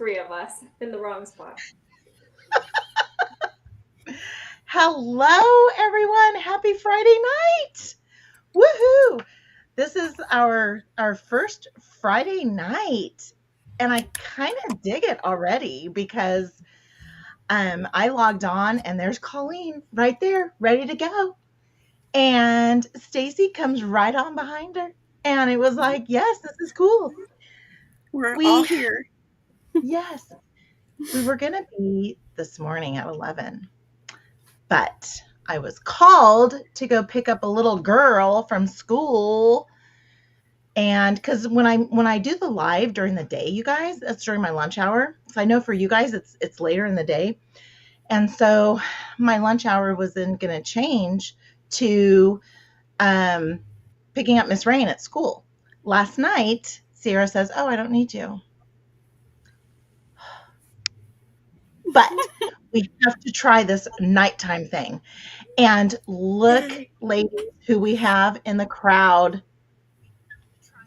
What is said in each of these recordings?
three of us in the wrong spot. Hello, everyone. Happy Friday night. Woohoo. This is our first Friday night. And I kind of dig it already because I logged on and there's Colleen right there, ready to go. And Stacie comes right on behind her. And it was like, yes, this is cool. We're all here. Yes. We were going to be this morning at 11. But I was called to go pick up a little girl from school. And because when I do the live during the day, you guys, that's during my lunch hour. So I know for you guys, it's later in the day. And so my lunch hour was then going to change to picking up Miss Rain at school. Last night, Sierra says, "Oh, I don't need you." But we have to try this nighttime thing. And look, ladies, who we have in the crowd.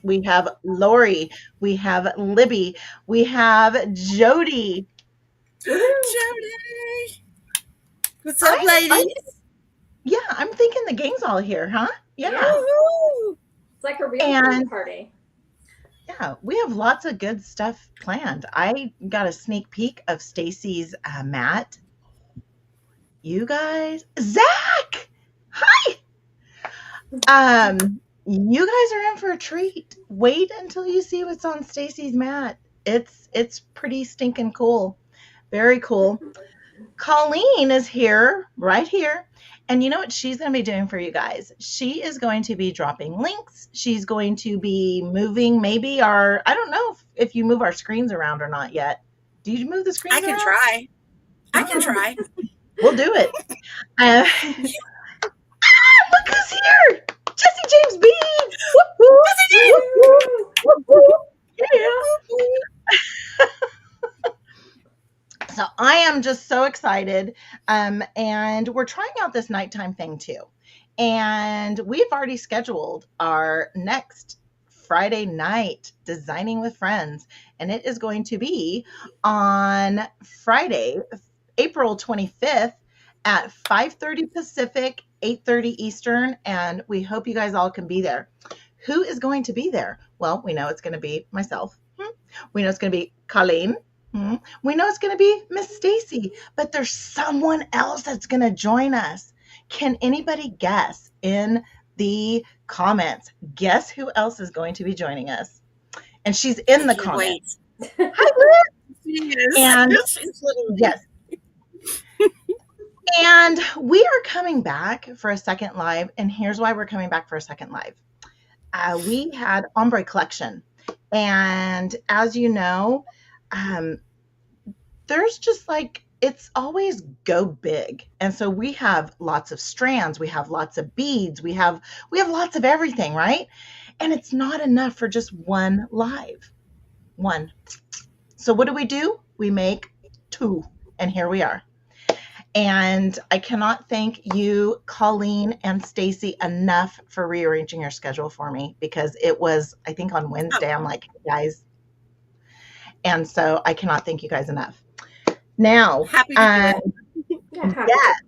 We have Lori. We have Libby. We have Jody. Jody! What's up, ladies? Yeah, I'm thinking the gang's all here, huh? Yeah. It's like a real party. Yeah, we have lots of good stuff planned. I got a sneak peek of Stacie's mat. You guys, Zach, hi. You guys are in for a treat. Wait until you see what's on Stacie's mat. It's pretty stinking cool. Very cool. Colleen is here, right here. And you know what she's going to be doing for you guys? She is going to be dropping links. She's going to be moving maybe I don't know if you move our screens around or not yet. Do you move the screens around? I can try. We'll do it. Look who's here. Jesse James Beans. Yeah. So I am just so excited. And we're trying out this nighttime thing too. And we've already scheduled our next Friday night Designing with Friends. And it is going to be on Friday, April 25th at 5:30 Pacific, 8:30 Eastern. And we hope you guys all can be there. Who is going to be there? Well, we know it's going to be myself. We know it's going to be Colleen. We know it's going to be Miss Stacie, but there's someone else that's going to join us. Can anybody guess in the comments? Guess who else is going to be joining us? And she's in the comments. Hi, Liz. And yes. And we are coming back for a second live. And here's why we're coming back for a second live. We had Ombre Collection. And as you know, there's just like, it's always go big. And so we have lots of strands, we have lots of beads, we have lots of everything, right? And it's not enough for just one live. One. So what do? We make two. And here we are. And I cannot thank you, Colleen and Stacie, enough for rearranging your schedule for me, because it was, I think on Wednesday, I'm like, hey guys. And so I cannot thank you guys enough. Now, happy to do it. Yes.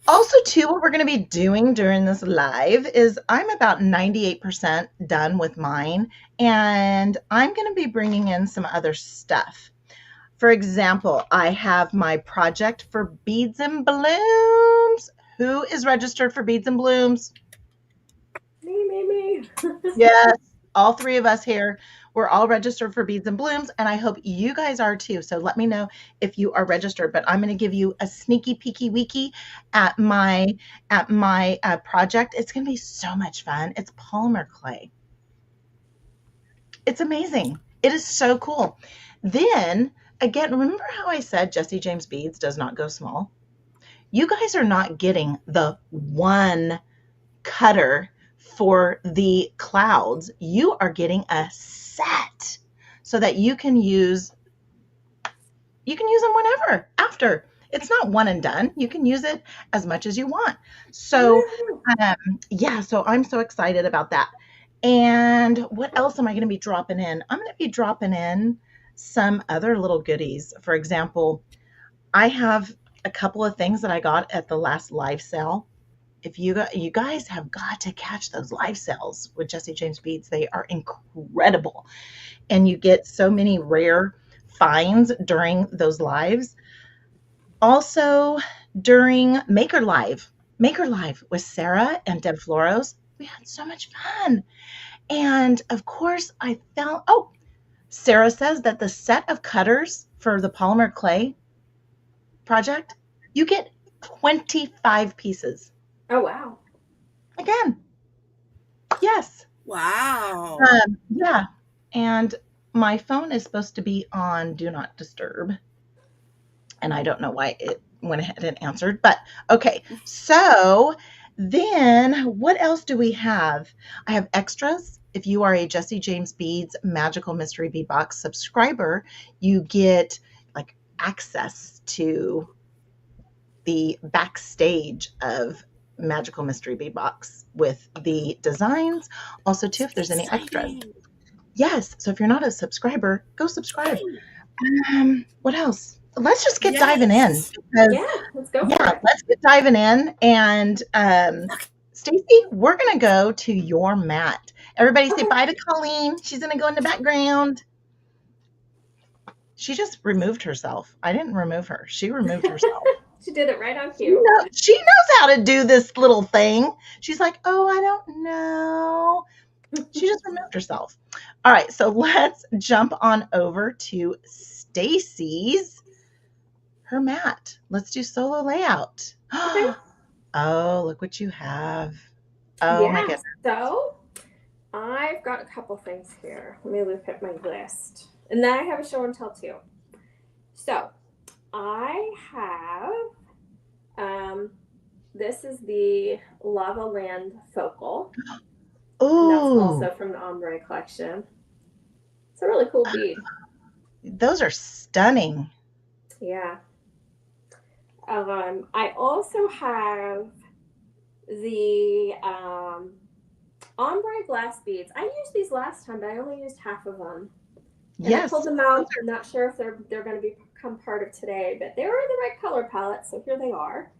Also, too, what we're going to be doing during this live is I'm about 98% done with mine, and I'm going to be bringing in some other stuff. For example, I have my project for Beads and Blooms. Who is registered for Beads and Blooms? Me. Yes, all three of us here. We're all registered for Beads and Blooms, and I hope you guys are too. So let me know if you are registered. But I'm going to give you a sneaky peeky weeky at my project. It's going to be so much fun. It's polymer clay. It's amazing. It is so cool. Then again, remember how I said Jesse James Beads does not go small? You guys are not getting the one cutter for the clouds. You are getting a set so that you can use them whenever after. It's not one and done. You can use it as much as you want. So so I'm so excited about that. And what else am I going to be dropping in? I'm going to be dropping in some other little goodies. For example, I have a couple of things that I got at the last live sale. If you guys have got to catch those live sales with Jesse James Beads. They are incredible. And you get so many rare finds during those lives. Also, during Maker Live with Sarah and Deb Floros, we had so much fun. And of course, I found, oh, Sarah says that the set of cutters for the polymer clay project, you get 25 pieces. Oh, wow. Again, yes. Wow. Yeah. And my phone is supposed to be on Do Not Disturb. And I don't know why it went ahead and answered, but okay. So then what else do we have? I have extras. If you are a Jesse James Beads Magical Mystery Bead Box subscriber, you get like access to the backstage of Magical Mystery Bead Box with the designs. Also, too, if there's any extras. Yes. So if you're not a subscriber, go subscribe. What else? Let's just get diving in. Because, yeah, let's go for it. Let's get diving in. And Stacie, we're going to go to your mat. Everybody say bye to Colleen. She's going to go in the background. She just removed herself. I didn't remove her. She removed herself. She did it right on cue. She knows how to do this little thing. She's like, oh, I don't know. She just removed herself. All right, so let's jump on over to Stacie's, her mat. Let's do solo layout. Okay. Oh, look what you have. Oh, my goodness. So I've got a couple things here. Let me look at my list. And then I have a show and tell too. So I have, this is the Lava Land Focal. Oh, that's also from the Ombre Collection. It's a really cool bead. Those are stunning. Yeah. I also have the ombre glass beads. I used these last time, but I only used half of them. And I pulled them out. I'm not sure if they're going to become part of today, but they were in the right color palette, so here they are.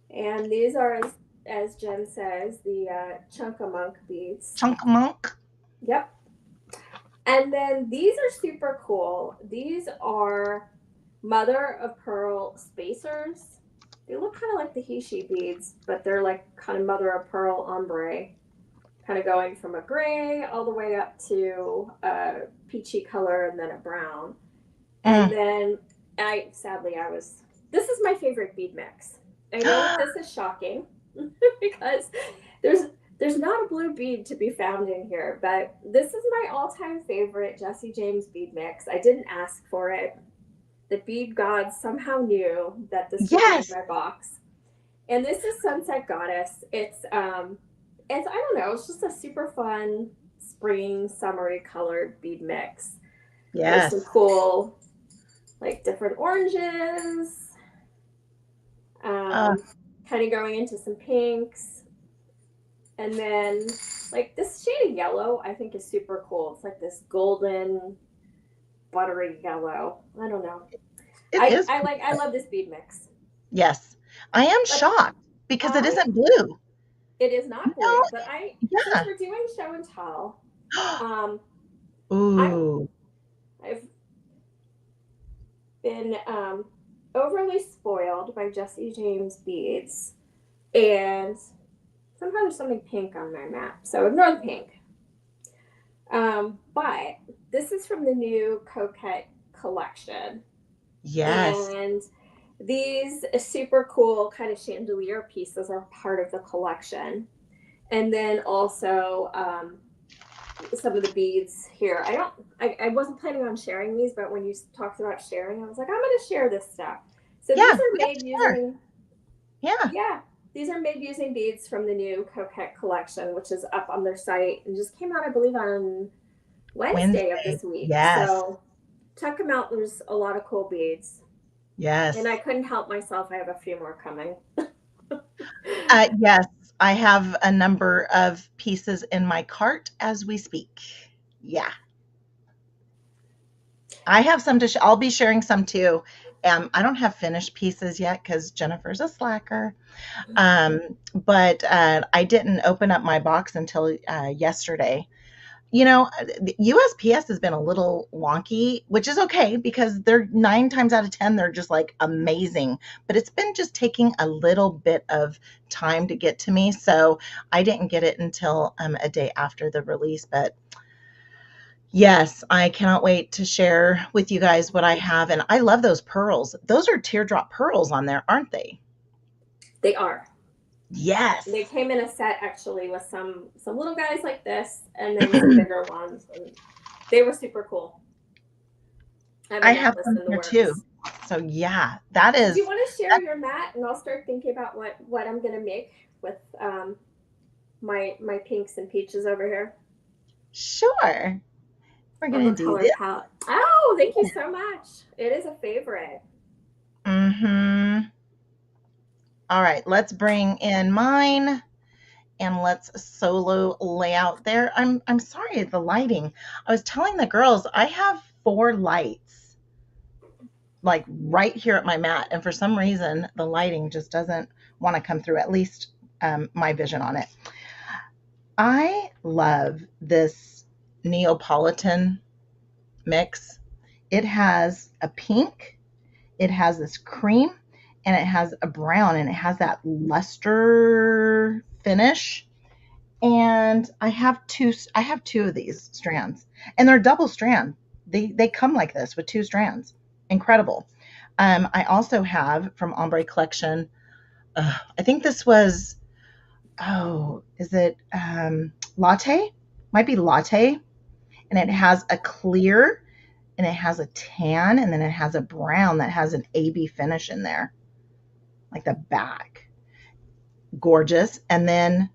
And these are, as Jen says, the Chunk-a-Monk beads. Chunk-a-Monk? Yep. And then these are super cool. These are mother of pearl spacers. They look kind of like the Hishi beads, but they're like kind of mother of pearl ombre, kind of going from a gray all the way up to a peachy color and then a brown. And then this is my favorite bead mix. I know this is shocking because there's not a blue bead to be found in here, but this is my all-time favorite Jesse James bead mix. I didn't ask for it. The bead gods somehow knew that this would be in my box. And this is Sunset Goddess. It's I don't know, it's just a super fun spring, summery colored bead mix. Yes. There's some cool, like different oranges. Kind of going into some pinks. And then like this shade of yellow I think is super cool. It's like this golden buttery yellow. I don't know. I love this bead mix. Yes. I am shocked because it isn't blue. It is not blue, but since we're doing show and tell, Ooh. I've been overly spoiled by Jesse James beads, and somehow there's something pink on my map, so ignore the pink. But this is from the new Coquette collection. Yes. And these super cool kind of chandelier pieces are part of the collection. And then also some of the beads here. I wasn't planning on sharing these, but when you talked about sharing, I was like, I'm going to share this stuff. So these are made using... Yeah. These are made using beads from the new Coquette collection, which is up on their site and just came out, I believe, on Wednesday of this week. Yes. So check them out. There's a lot of cool beads. Yes. And I couldn't help myself. I have a few more coming. Yes. I have a number of pieces in my cart as we speak. Yeah. I have some to I'll be sharing some too. I don't have finished pieces yet because Jennifer's a slacker. But I didn't open up my box until yesterday. The USPS has been a little wonky, which is okay because they're 9 times out of 10, they're just like amazing. But it's been just taking a little bit of time to get to me. So I didn't get it until a day after the release. But yes, I cannot wait to share with you guys what I have. And I love those pearls. Those are teardrop pearls on there, aren't they? They are. Yes. They came in a set actually with some little guys like this and then some bigger ones. And they were super cool. I have them here too. So yeah, that is. Do you want to share your mat, and I'll start thinking about what I'm gonna make with my pinks and peaches over here. Sure. We're gonna do this. Palette. Oh, thank you so much. It is a favorite. Mm-hmm. All right, let's bring in mine and let's solo lay out there. I'm sorry, the lighting. I was telling the girls I have 4 lights like right here at my mat, and for some reason the lighting just doesn't want to come through, at least my vision on it. I love this Neapolitan mix. It has a pink, it has this cream, and it has a brown, and it has that luster finish. And I have two of these strands, and they're double strand. They come like this with 2 strands. Incredible. I also have from Ombre Collection. I think this was, is it latte? Might be latte. And it has a clear, and it has a tan, and then it has a brown that has an AB finish in there, like the back. Gorgeous. And then,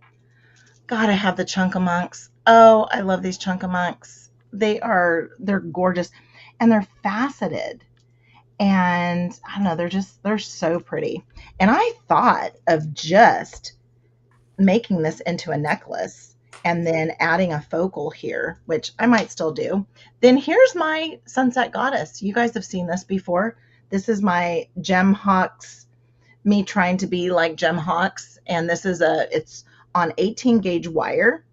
God, I have the Chunkamonks. Oh, I love these Chunkamonks. They're gorgeous, and they're faceted. And I don't know, they're so pretty. And I thought of just making this into a necklace and then adding a focal here, which I might still do. Then here's my Sunset Goddess. You guys have seen this before. This is my Gem Hawks, me trying to be like Gem Hawks. And this is it's on 18 gauge wire.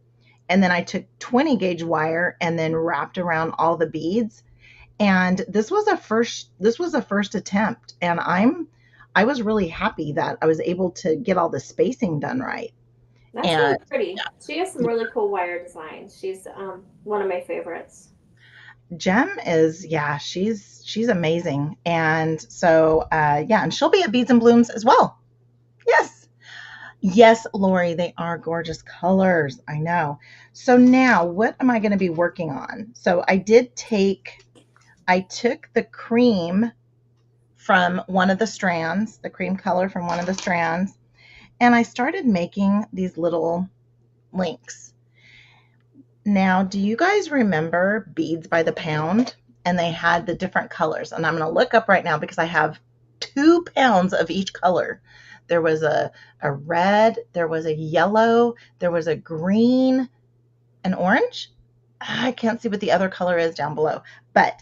And then I took 20 gauge wire and then wrapped around all the beads. And this was a first attempt. And I was really happy that I was able to get all the spacing done right. That's really pretty. Yeah. She has some really cool wire designs. She's one of my favorites. Gem is, yeah, she's amazing. And so, yeah, and she'll be at Beads and Blooms as well. Yes. Yes, Lori, they are gorgeous colors. I know. So now what am I going to be working on? So I took the cream from one of the strands, the cream color from one of the strands, and I started making these little links. Now, do you guys remember Beads by the Pound? And they had the different colors. And I'm going to look up right now because I have 2 pounds of each color. There was a red, there was a yellow, there was a green, an orange. I can't see what the other color is down below. But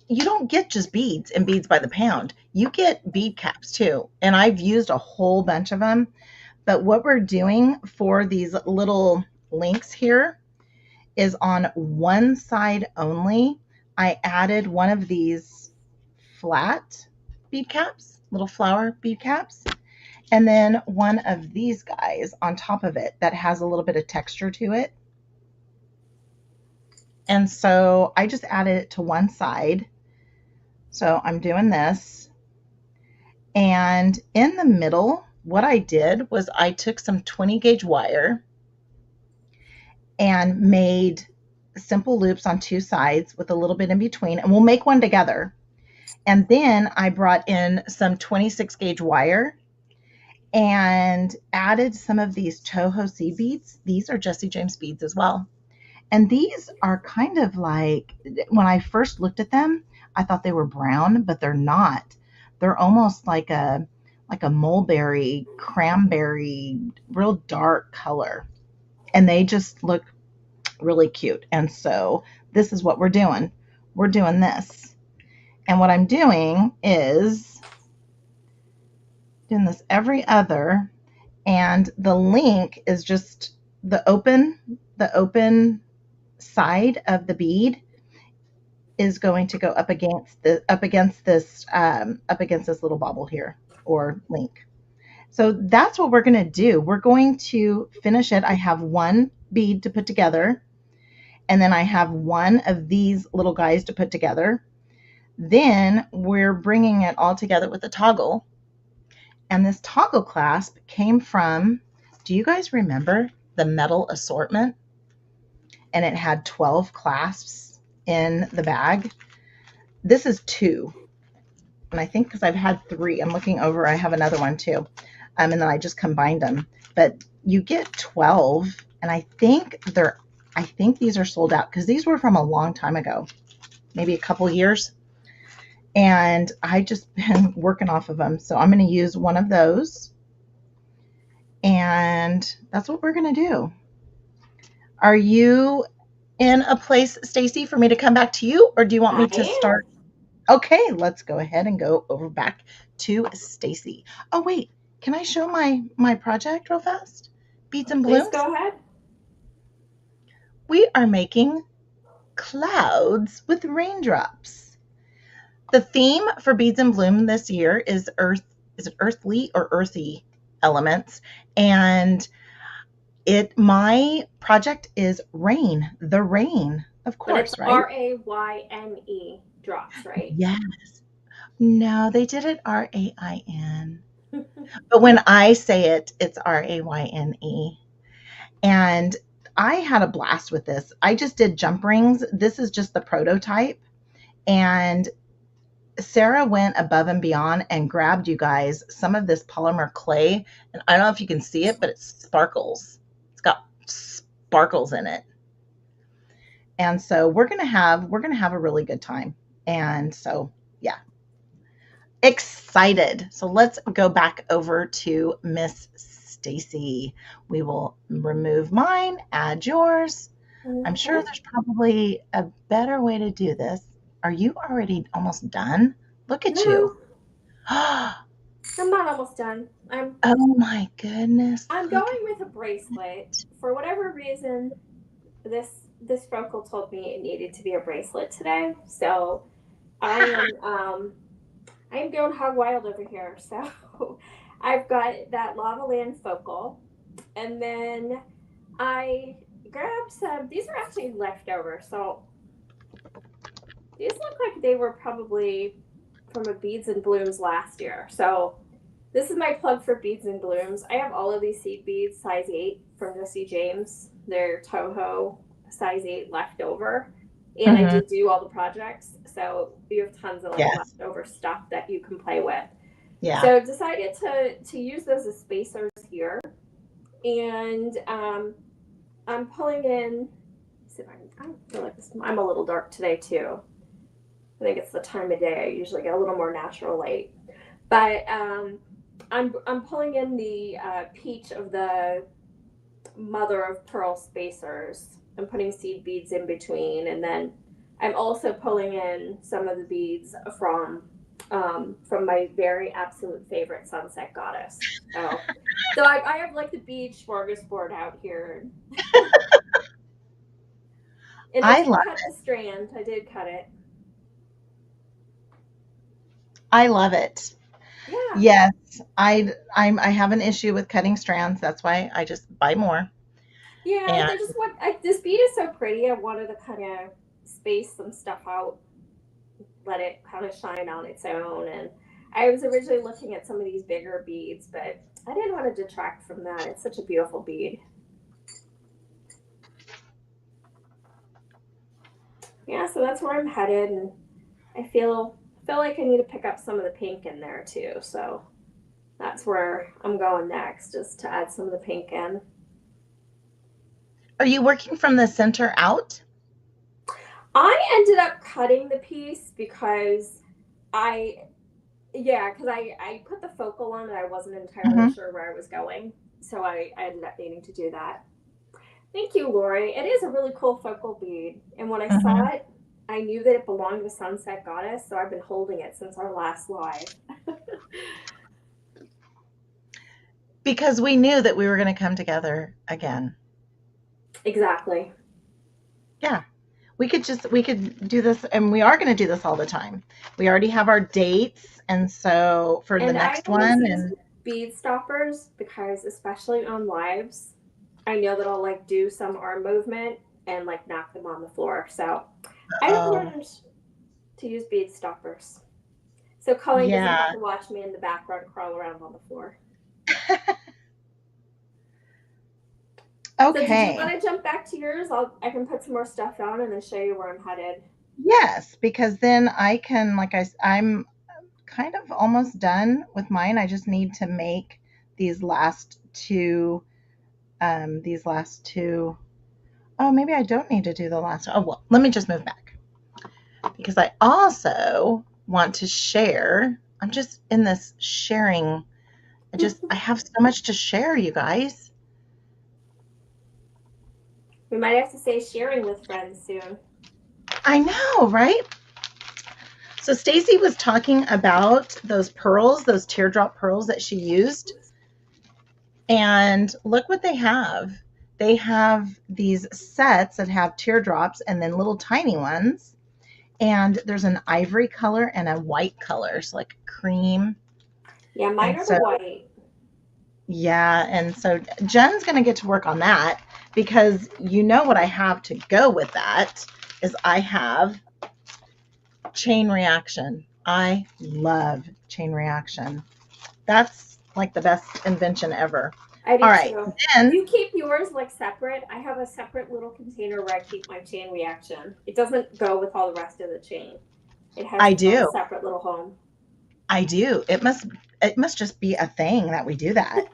you don't get just beads and Beads by the Pound. You get bead caps too. And I've used a whole bunch of them. But what we're doing for these little links here is on one side only. I added one of these flat bead caps, little flower bead caps, and then one of these guys on top of it that has a little bit of texture to it. And so I just added it to one side. So I'm doing this. And in the middle, what I did was I took some 20 gauge wire and made simple loops on 2 sides with a little bit in between, and we'll make one together. And then I brought in some 26 gauge wire and added some of these Toho seed beads. These are Jesse James beads as well. And these are kind of like, when I first looked at them, I thought they were brown, but they're not. They're almost like a mulberry, cranberry, real dark color. And they just look really cute. And so this is what we're doing. we're doing this. And what I'm doing is doing this every other, and the link is just the open side of the bead is going to go up against this little bobble here, or link. So that's what we're going to do. We're going to finish it. I have one bead to put together, and then I have one of these little guys to put together. Then we're bringing it all together with a toggle. And this toggle clasp came from, do you guys remember the metal assortment? And it had 12 clasps in the bag. This is 2. And I think because I've had 3, I'm looking over, I have another one too. And then I just combined them. But you get 12, and I think these are sold out because these were from a long time ago, maybe a couple years. And I just been working off of them. So I'm going to use one of those. And that's what we're going to do. Are you in a place, Stacie, for me to come back to you, or do you want me to start? Okay, let's go ahead and go over back to Stacie. Oh, wait, can I show my project real fast? Beads and Blooms? Please go ahead. We are making clouds with raindrops. The theme for Beads and Bloom this year is earth. Is it earthly or earthy elements? And my project is rain, the rain, of course, but it's right? RAYNE drops, right? Yes. No, they did it RAIN. But when I say it, it's RAYNE. And I had a blast with this. I just did jump rings. This is just the prototype. And Sarah went above and beyond and grabbed, you guys, some of this polymer clay. And I don't know if you can see it, but it sparkles. It's got sparkles in it. And so we're gonna have a really good time. And so, yeah, excited. So let's go back over to Miss Stacie. We will remove mine, add yours. I'm sure there's probably a better way to do this. Are you already almost done? Look at you. I'm not almost done. Oh my goodness. I'm going with a bracelet. For whatever reason, this focal told me it needed to be a bracelet today. So I am going hog wild over here. So I've got that Lava Land focal, and then I grabbed some. These are actually leftover, so these look like they were probably from a Beads and Blooms last year. So this is my plug for Beads and Blooms. I have all of these seed beads, size 8 from Jesse James. They're Toho size 8 leftover. And I did do all the projects. So you have tons of leftover stuff that you can play with. Yeah. So decided to use those as spacers here. And I'm pulling in, I don't feel like this, I'm a little dark today too. I think it's the time of day. I usually get a little more natural light. But I'm pulling in the peach of the mother of pearl spacers. I'm putting seed beads in between, and then I'm also pulling in some of the beads from my very absolute favorite sunset goddess. So I have like the beach smorgasbord out here. And I did cut the strand. I did cut it. I love it. Yeah. Yes, I have an issue with cutting strands. That's why I just buy more. Yeah, and I just want this bead is so pretty. I wanted to kind of space some stuff out, let it kind of shine on its own. And I was originally looking at some of these bigger beads, but I didn't want to detract from that. It's such a beautiful bead. Yeah, so that's where I'm headed, and I feel like I need to pick up some of the pink in there too. So that's where I'm going next, just to add some of the pink in. Are you working from the center out? I ended up cutting the piece because I put the focal on and I wasn't entirely sure where I was going. So I ended up needing to do that. Thank you, Lori. It is a really cool focal bead. And when I saw it, I knew that it belonged to Sunset Goddess, so I've been holding it since our last live. Because we knew that we were going to come together again. Exactly. Yeah. We could do this, and we are going to do this all the time. We already have our dates, and so for the And I next always one, use and bead stoppers because, especially on lives, I know that I'll like do some arm movement and like knock them on the floor. So I've oh, learned to use bead stoppers. So Colleen doesn't have yeah. to watch me in the background crawl around on the floor. So did you Okay. want to jump back to yours? I can put some more stuff on and then show you where I'm headed. Yes, because then I can, I'm kind of almost done with mine. I just need to make these last two, these last two. Oh, maybe I don't need to do the last. Oh, well, let me just move back because I also want to share. I'm just in this sharing. I have so much to share, you guys. We might have to say sharing with friends soon. I know, right? So Stacie was talking about those pearls, those teardrop pearls that she used. And look what they have. They have these sets that have teardrops and then little tiny ones. And there's an ivory color and a white color, so like cream. Yeah, mine And are the so, white. yeah. And so Jen's going to get to work on that because you know what I have to go with that is I have chain reaction. I love chain reaction. That's like the best invention ever. I do All right. too. Then, Do you keep yours like separate? I have a separate little container where I keep my chain reaction. It doesn't go with all the rest of the chain. It has I its own do. separate little home. I do. It must just be a thing that we do that.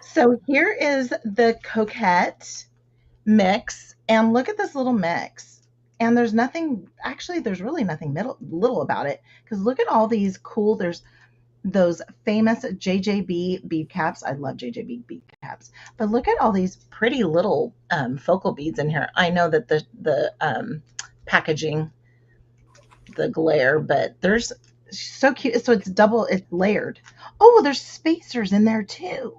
So here is the coquette mix, and look at this little mix. And there's nothing, actually, there's really nothing little about it because look at all these cool. There's those famous JJB bead caps. I love JJB bead caps, but look at all these pretty little focal beads in here. I know that the packaging, the glare, but there's so cute. So it's layered. Oh, there's spacers in there too.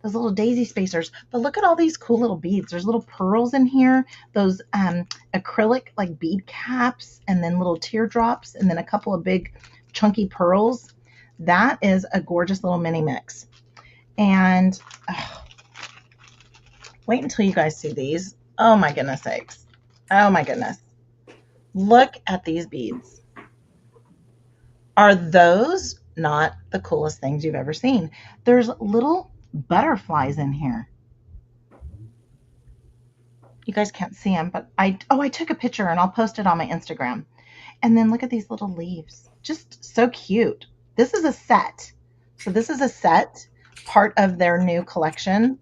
Those little daisy spacers. But look at all these cool little beads. There's little pearls in here, those acrylic like bead caps, and then little teardrops, and then a couple of big chunky pearls. That is a gorgeous little mini mix. And wait until you guys see these. Oh my goodness sakes. Oh my goodness. Look at these beads. Are those not the coolest things you've ever seen? There's little butterflies in here. You guys can't see them, but I took a picture and I'll post it on my Instagram. And then look at these little leaves. Just so cute. This is a set. So this is a set, part of their new collection.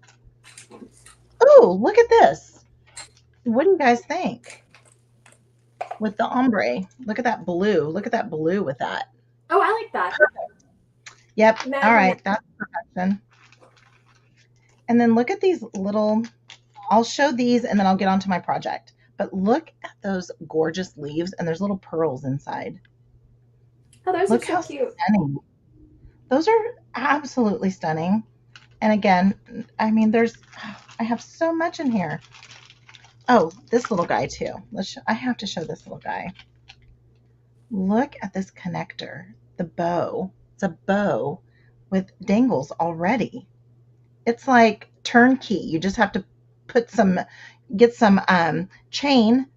Oh, look at this. What do you guys think? With the ombre. Look at that blue. Look at that blue with that. Oh, I like that. Yep. Imagine All right. That's perfection. And then look at these little, I'll show these and then I'll get onto my project. But look at those gorgeous leaves and there's little pearls inside. Oh, those Look are so how cute. stunning. Those are absolutely stunning. And again, I mean, I have so much in here. Oh, this little guy too. I have to show this little guy. Look at this connector, the bow. It's a bow with dangles already. It's like turnkey. You just have to get some chain,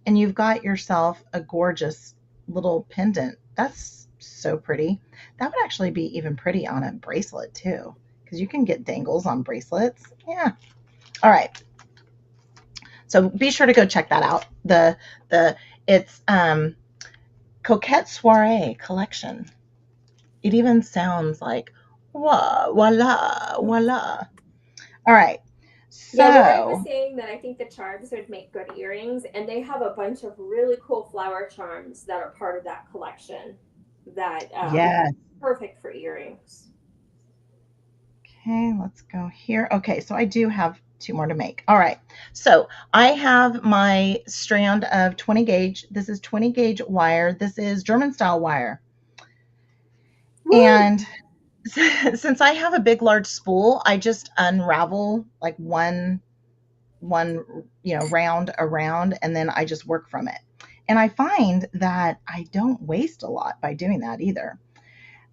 and you've got yourself a gorgeous little pendant. That's so pretty. That would actually be even pretty on a bracelet too, because you can get dangles on bracelets. Yeah. All right. So be sure to go check that out. It's Coquette Soiree Collection. It even sounds like voila, voila. All right. Yeah, Lori was So, saying that I think the charms would make good earrings, and they have a bunch of really cool flower charms that are part of that collection that yes. perfect for earrings. Okay, let's go here. Okay, so I do have 2 more to make. All right. So I have my strand of 20 gauge. This is 20 gauge wire. This is German style wire. Woo! And since I have a big, large spool, I just unravel like one, round around, and then I just work from it. And I find that I don't waste a lot by doing that either.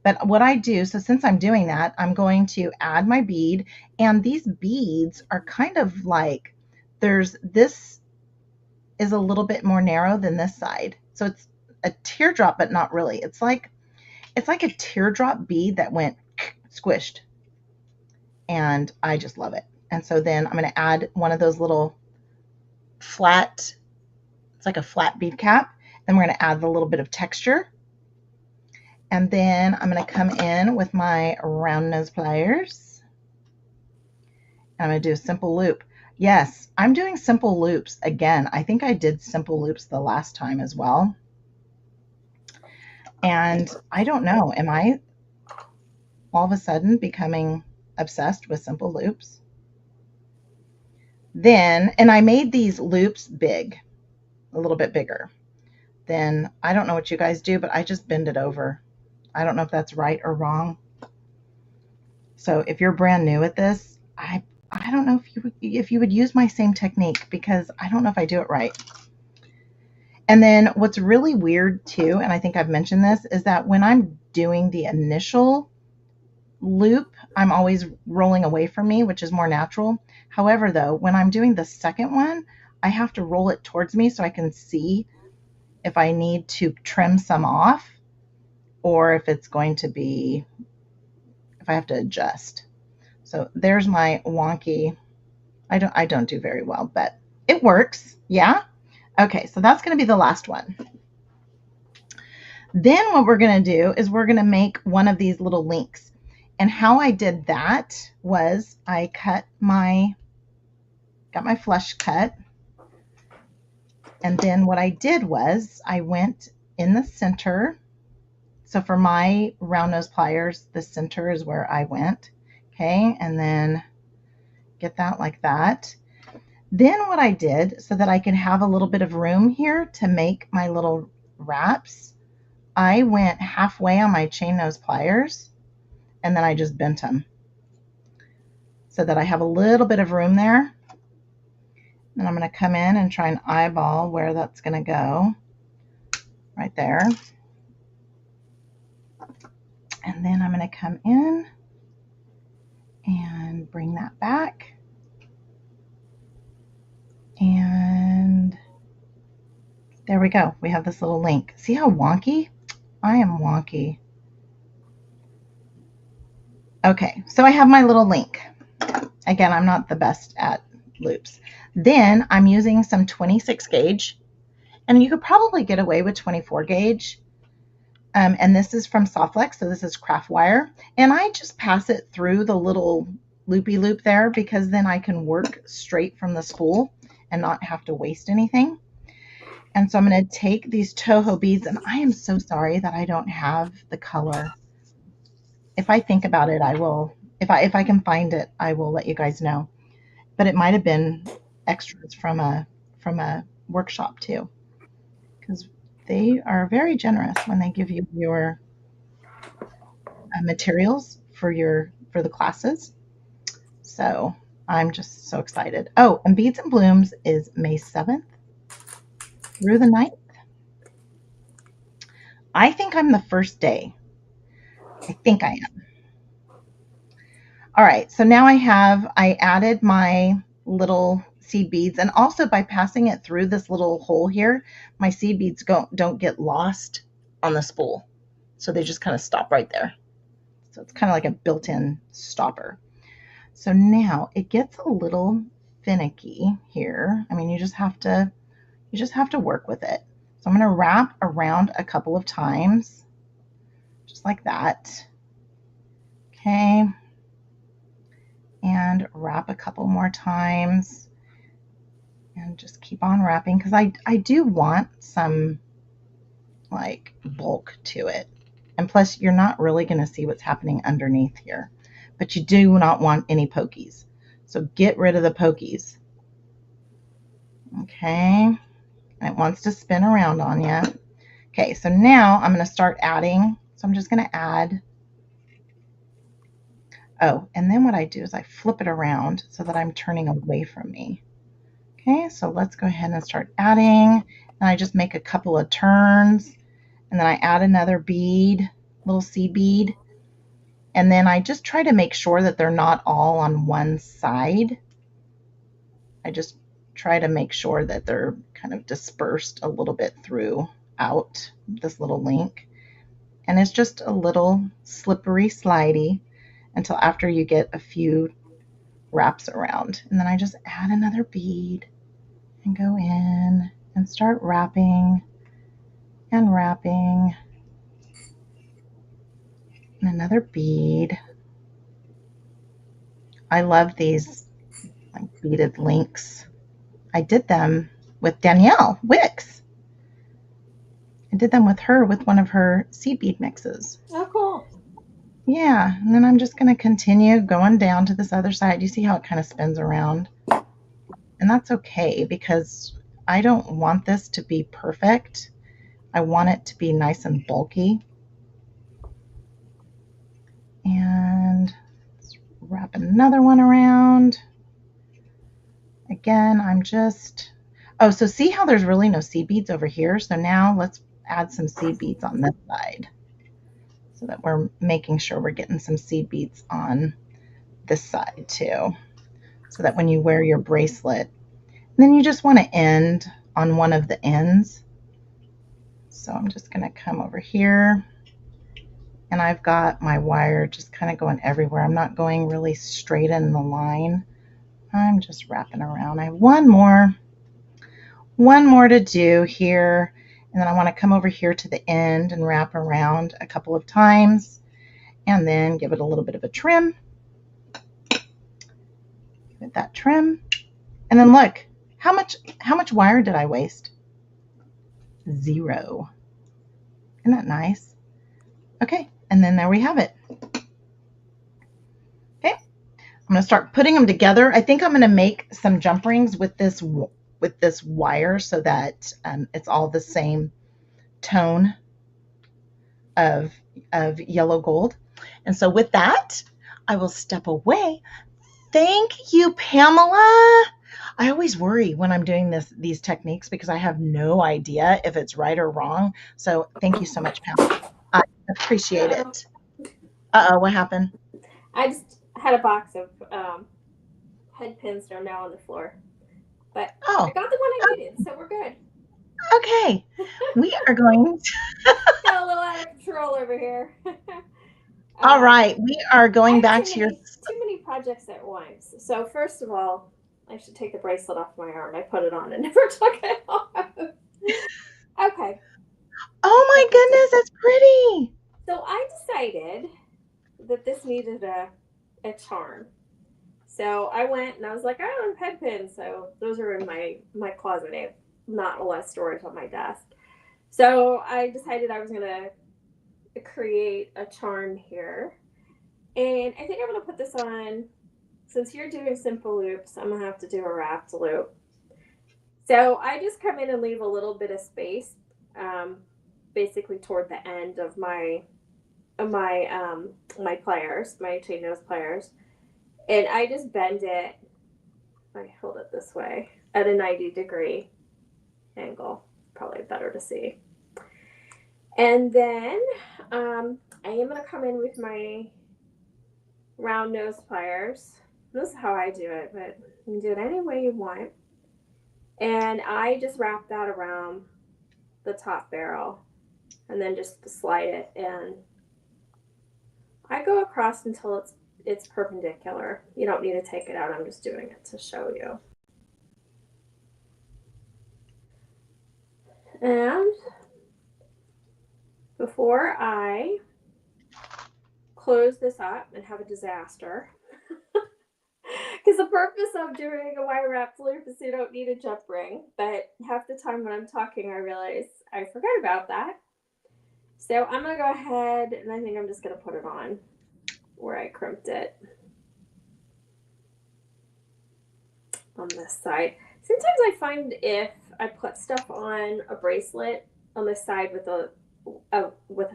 But what I do, so since I'm doing that, I'm going to add my bead, and these beads are kind of like, this is a little bit more narrow than this side. So it's a teardrop, but not really. It's like a teardrop bead that went squished, and I just love it. And so then I'm going to add one of those little flat, it's like a flat bead cap. Then we're going to add a little bit of texture. And then I'm going to come in with my round nose pliers. And I'm going to do a simple loop. Yes, I'm doing simple loops again. I think I did simple loops the last time as well. And I don't know, am I all of a sudden becoming obsessed with simple loops? Then, and I made these loops big, a little bit bigger. Then I don't know what you guys do, but I just bend it over. I don't know if that's right or wrong. So if you're brand new at this, I don't know if you would use my same technique, because I don't know if I do it right. And then what's really weird too, and I think I've mentioned this, is that when I'm doing the initial loop, I'm always rolling away from me, which is more natural. However, though, when I'm doing the second one, I have to roll it towards me so I can see if I need to trim some off, or if it's going to be, if I have to adjust. So there's my wonky. I don't do very well, but it works. Yeah. Okay. So that's going to be the last one. Then what we're going to do is we're going to make one of these little links. And how I did that was I got my flush cut. And then what I did was I went in the center. So for my round nose pliers, the center is where I went. Okay. And then get that like that. Then what I did, so that I can have a little bit of room here to make my little wraps, I went halfway on my chain nose pliers, and then I just bent them so that I have a little bit of room there. And I'm going to come in and try and eyeball where that's going to go, right there. And then I'm going to come in and bring that back. And there we go. We have this little link. See how wonky? I am wonky. Okay, so I have my little link. Again, I'm not the best at loops. Then I'm using some 26 gauge, and you could probably get away with 24 gauge. And this is from Softlex, so this is craft wire. And I just pass it through the little loopy loop there, because then I can work straight from the spool and not have to waste anything. And so I'm going to take these Toho beads, and I am so sorry that I don't have the color. If I think about it, I will. If I can find it, I will let you guys know. But it might have been extras from a workshop too, because they are very generous when they give you your materials for the classes. So I'm just so excited. Oh, and Beads and Blooms is May 7th through the 9th. I think I'm the first day. I think I am. All right, so now I added my little seed beads, and also by passing it through this little hole here, my seed beads don't get lost on the spool. So they just kind of stop right there. So it's kind of like a built-in stopper. So now it gets a little finicky here. I mean, you just have to work with it. So I'm going to wrap around a couple of times, just like that. Okay. And wrap a couple more times, and just keep on wrapping, because I do want some like bulk to it. And plus, you're not really going to see what's happening underneath here, but you do not want any pokies. So get rid of the pokies. Okay, and it wants to spin around on you. Okay, so now I'm going to start adding. So I'm just going to add. Oh, and then what I do is I flip it around so that I'm turning away from me. Okay, so let's go ahead and start adding. And I just make a couple of turns. And then I add another bead, little seed bead. And then I just try to make sure that they're not all on one side. I just try to make sure that they're kind of dispersed a little bit throughout this little link. And it's just a little slippery slidey until after you get a few wraps around. And then I just add another bead and go in and start wrapping and wrapping. And another bead. I love these like beaded links. I did them with Danielle Wicks. I did them with her with one of her seed bead mixes. Oh, cool. Yeah, and then I'm just going to continue going down to this other side. You see how it kind of spins around? And that's okay because I don't want this to be perfect. I want it to be nice and bulky. And let's wrap another one around. Again, I'm just, oh, so see how there's really no seed beads over here? So now let's add some seed beads on this side so that we're making sure we're getting some seed beads on this side too. So that when you wear your bracelet, then you just want to end on one of the ends. So I'm just going to come over here and I've got my wire just kind of going everywhere. I'm not going really straight in the line. I'm just wrapping around. I have one more to do here. And then I want to come over here to the end and wrap around a couple of times and then give it a little bit of a trim. Give it that trim. And then look, how much wire did I waste? 0. Isn't that nice? Okay, and then there we have it. Okay, I'm going to start putting them together. I think I'm going to make some jump rings with this wire so that it's all the same tone of yellow gold. And so with that, I will step away. Thank you, Pamela. I always worry when I'm doing these techniques because I have no idea if it's right or wrong. So thank you so much, Pamela. I appreciate it. Uh-oh, what happened? I just had a box of head pins that are now on the floor. But I got the one I needed, so we're good. Okay. We are going to... Got a little out of control over here. All right. We are going back to your... Too many projects at once. So first of all, I should take the bracelet off my arm. I put it on and never took it off. Okay. Oh my goodness, that's pretty. So I decided that this needed a charm. So I went and I was like, I don't have head pins. So those are in my closet. I have not a lot of storage on my desk. So I decided I was going to create a charm here. And I think I'm going to put this on, since you're doing simple loops, I'm going to have to do a wrapped loop. So I just come in and leave a little bit of space, basically toward the end of my pliers, my chain nose pliers. And I just bend it, I hold it this way, at a 90-degree angle. Probably better to see. And then I am going to come in with my round nose pliers. This is how I do it, but you can do it any way you want. And I just wrap that around the top barrel and then just slide it in. I go across until it's perpendicular. You don't need to take it out. I'm just doing it to show you. And before I close this up and have a disaster, because the purpose of doing a wire wrap loop is you don't need a jump ring, but half the time when I'm talking, I realize I forgot about that. So I'm going to go ahead and I think I'm just going to put it on where I crimped it. on this side. Sometimes I find if I put stuff on a bracelet on the side with a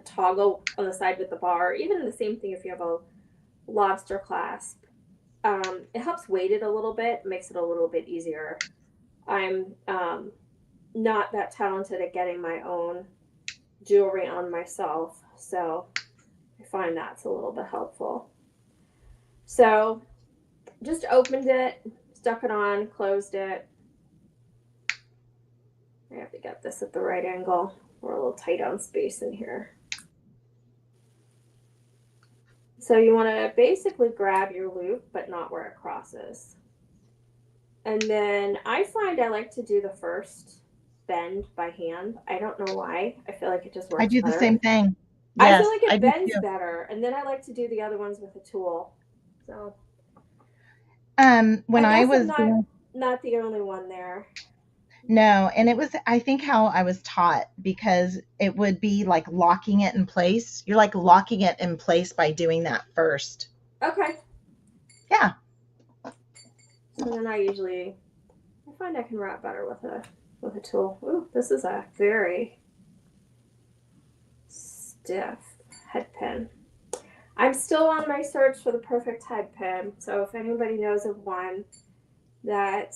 toggle on the side with the bar, even the same thing if you have a lobster clasp, it helps weight it a little bit, makes it a little bit easier. I'm not that talented at getting my own jewelry on myself, so I find that's a little bit helpful. So just opened it, stuck it on, closed it. I have to get this at the right angle. We're a little tight on space in here. So you want to basically grab your loop, but not where it crosses. And then I find I like to do the first bend by hand. I don't know why. I feel like it just works I do better. the same thing. I Yes, feel like I it do bends too. better, and then I like to do the other ones with a tool. So When I guess was I'm not the only one there. No, and it was, I think, how I was taught, because it would be like locking it in place. You're like locking it in place by doing that first. Okay. Yeah. So then I find I can wrap better with a tool. Ooh, this is a very stiff head pin. I'm still on my search for the perfect head pin. So if anybody knows of one that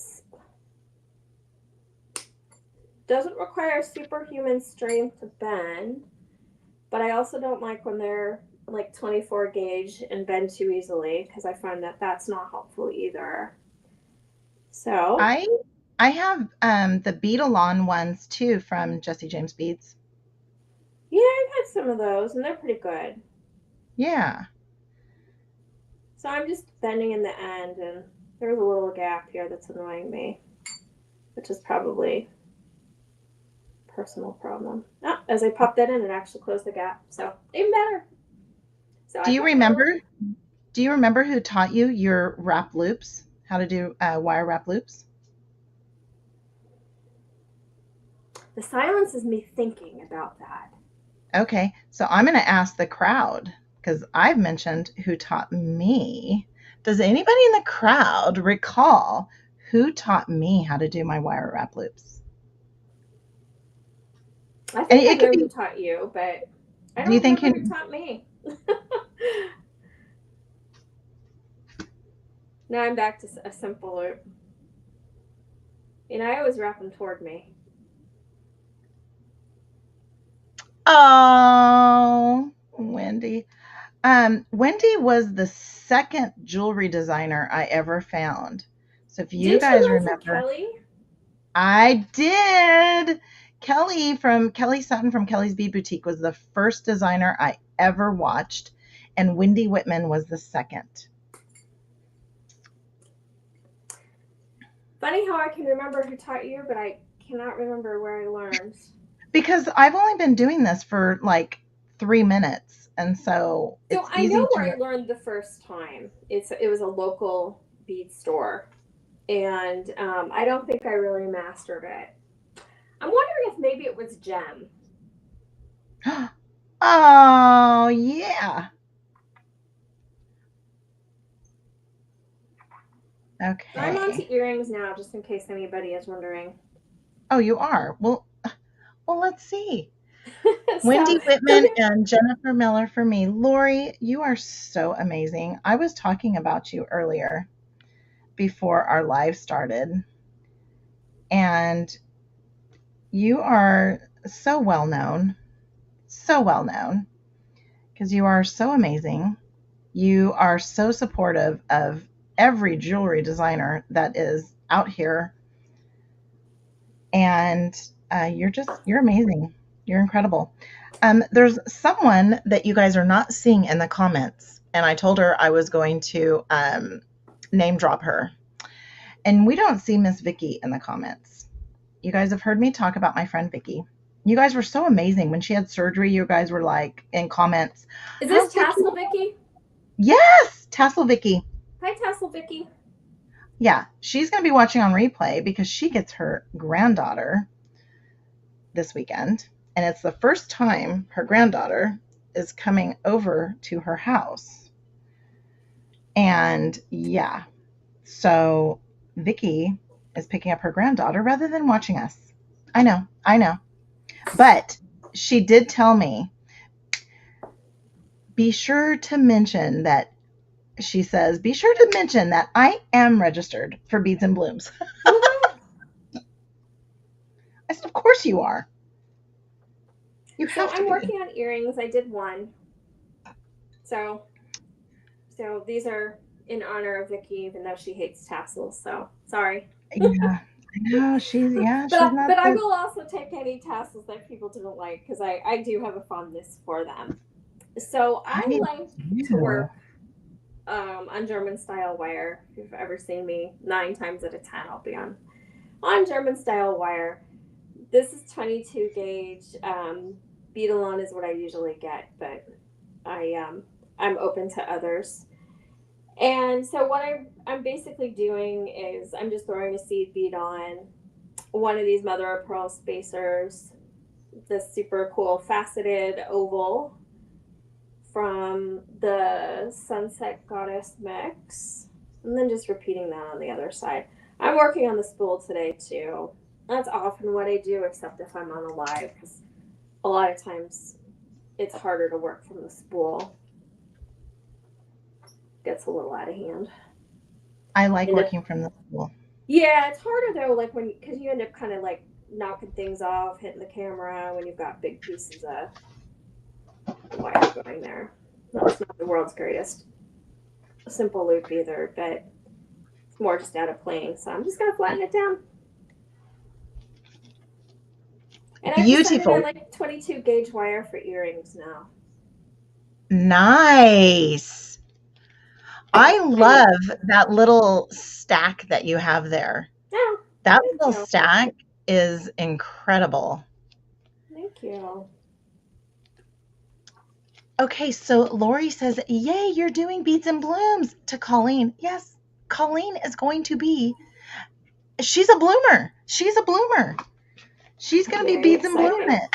doesn't require superhuman strength to bend, but I also don't like when they're like 24 gauge and bend too easily, because I find that that's not helpful either. So I have the Beadalon ones too from Jesse James Beads. yeah, I've had some of those and they're pretty good. Yeah. So I'm just bending in the end, and there's a little gap here that's annoying me, which is probably a personal problem. Oh, as I popped that in, it actually closed the gap. So even better. So Do you remember who taught you your wrap loops? How to do wire wrap loops? The silence is me thinking about that. Okay, so I'm going to ask the crowd, because I've mentioned who taught me. Does anybody in the crowd recall who taught me how to do my wire wrap loops? I And think I it could know be, who taught you, but I do you don't think remember you, who taught me. Now I'm back to a simple loop. I always wrap them toward me. oh, Wendy. Wendy was the second jewelry designer I ever found. So if you Didn't you guys learn from remember, Kelly? I did. Kelly Sutton from Kelly's Bead Boutique was the first designer I ever watched, and Wendy Whitman was the second. Funny how I can remember who taught you, but I cannot remember where I learned. Because I've only been doing this for like 3 minutes, and so So it's I easy know to. where I learned the first time. It was a local bead store, and I don't think I really mastered it. I'm wondering if maybe it was Gem. Oh, yeah. I'm on Okay. to earrings now, just in case anybody is wondering. Oh, you are. Well, let's see. so, Wendy so Whitman here, and Jennifer Miller for me. Lori, you are so amazing. I was talking about you earlier before our live started, and you are so well known, because you are so amazing. You are so supportive of every jewelry designer that is out here, and you're amazing. You're incredible. There's someone that you guys are not seeing in the comments, and I told her I was going to name drop her. And we don't see Miss Vicky in the comments. You guys have heard me talk about my friend Vicky. You guys were so amazing when she had surgery. You guys were like in comments, is this "How's Vicky?" Tassel Vicky? Yes, Tassel Vicky. Hi, Tassel Vicky. Yeah, she's going to be watching on replay because she gets her granddaughter this weekend, and it's the first time her granddaughter is coming over to her house. And yeah, so Vicky is picking up her granddaughter rather than watching us. I know. But she did tell me, be sure to mention that, she says, be sure to mention that I am registered for Beads and Blooms. I said, of course you are. You So have to I'm be. working on earrings. I did one. So these are in honor of Vicky, even though she hates tassels. So sorry. Yeah, I know. She's not But I the. will also take any tassels that people don't like because I do have a fondness for them. So I I like to do. work on German style wire. If you've ever seen me, 9 times out of 10, I'll be on German style wire. This is 22 gauge. Beadalon is what I usually get, but I'm open to others. And so what I'm basically doing is I'm just throwing a seed bead on one of these mother of pearl spacers, this super cool faceted oval from the Sunset Goddess mix, and then just repeating that on the other side. I'm working on the spool today too. That's often what I do, except if I'm on a live, because a lot of times it's harder to work from the spool. Gets a little out of hand. I like working from the spool. Yeah, it's harder though, like because you end up kind of like knocking things off, hitting the camera when you've got big pieces of wire going there. That's not the world's greatest simple loop either, but it's more just out of playing. So I'm just gonna flatten it down. And I've decided I like 22 gauge wire for earrings now. Nice. I love that little stack that you have there. Oh, that little stack is incredible. Thank you. Okay, so Lori says, yay, you're doing Beads and Blooms to Colleen. Yes, Colleen is going to be, she's a bloomer. She's going to be Beads and Bloom it.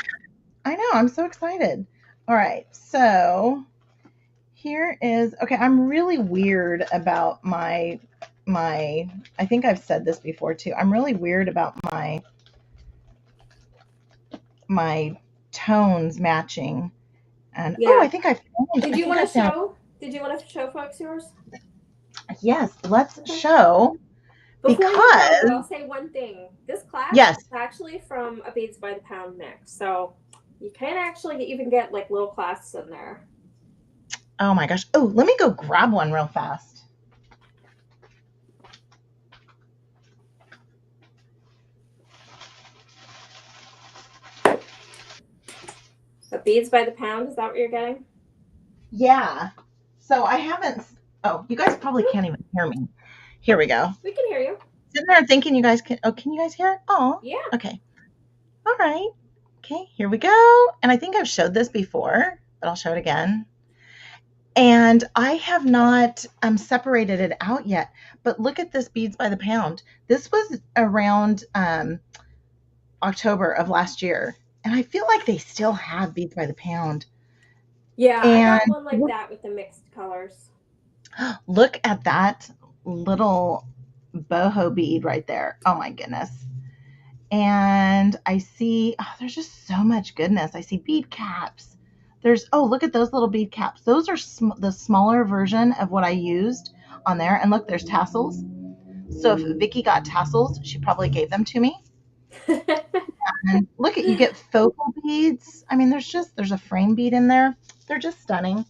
I know, I'm so excited. All right, so here is, okay, I'm really weird about my, I think I've said this before too. I'm really weird about my tones matching. And I think I found. Did you want to show folks yours? Yes, let's show. Before you go, I'll say one thing. This class is actually from a Beads by the Pound mix, so you can actually even get like little classes in there. Oh my gosh! Oh, let me go grab one real fast. The Beads by the Pound, is that what you're getting? Yeah. So I haven't. Oh, you guys probably can't even hear me. Here we go. We can hear you. Sitting there thinking you guys can. Oh, can you guys hear? Oh. Yeah. Okay. All right. Okay. Here we go. And I think I've showed this before, but I'll show it again. And I have not separated it out yet. But look at this Beads by the Pound. This was around October of last year. And I feel like they still have Beads by the Pound. Yeah, I got one like that with the mixed colors. Look at that little boho bead right there. Oh my goodness. And I see, there's just so much goodness. I see bead caps. Look at those little bead caps. Those are the smaller version of what I used on there. And look, there's tassels. So if Vicky got tassels, she probably gave them to me. And look at, you get focal beads. I mean, there's a frame bead in there. They're just stunning.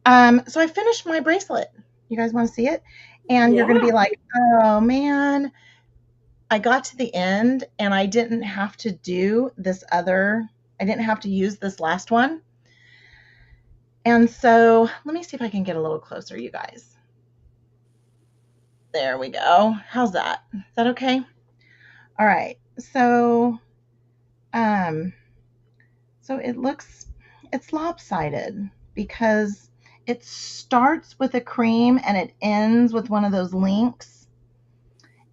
So I finished my bracelet. You guys want to see it? And you're going to be like, oh man, I got to the end and I didn't have to do I didn't have to use this last one. And so let me see if I can get a little closer, you guys. There we go. How's that? Is that okay? All right. So, it's lopsided because it starts with a cream and it ends with one of those links.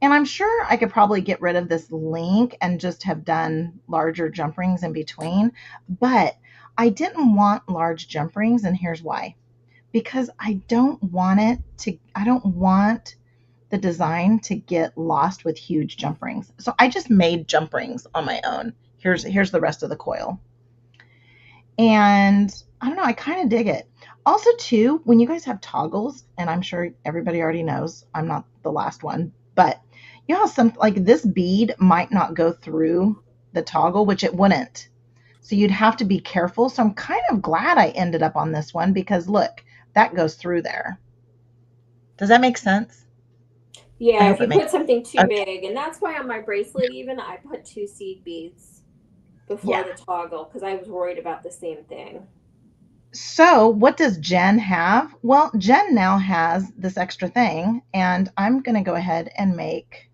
And I'm sure I could probably get rid of this link and just have done larger jump rings in between. But I didn't want large jump rings, and here's why. Because I don't want the design to get lost with huge jump rings. So I just made jump rings on my own. Here's the rest of the coil. And I don't know, I kind of dig it. Also, too, when you guys have toggles, and I'm sure everybody already knows, I'm not the last one, but you know how some, like this bead might not go through the toggle, which it wouldn't. So you'd have to be careful. So I'm kind of glad I ended up on this one because look, that goes through there. Does that make sense? Yeah, if you put sense. something too Okay. big, and that's why on my bracelet even I put 2 seed beads before Yeah. the toggle because I was worried about the same thing. So what does Jen have? Well, Jen now has this extra thing, and I'm going to go ahead and make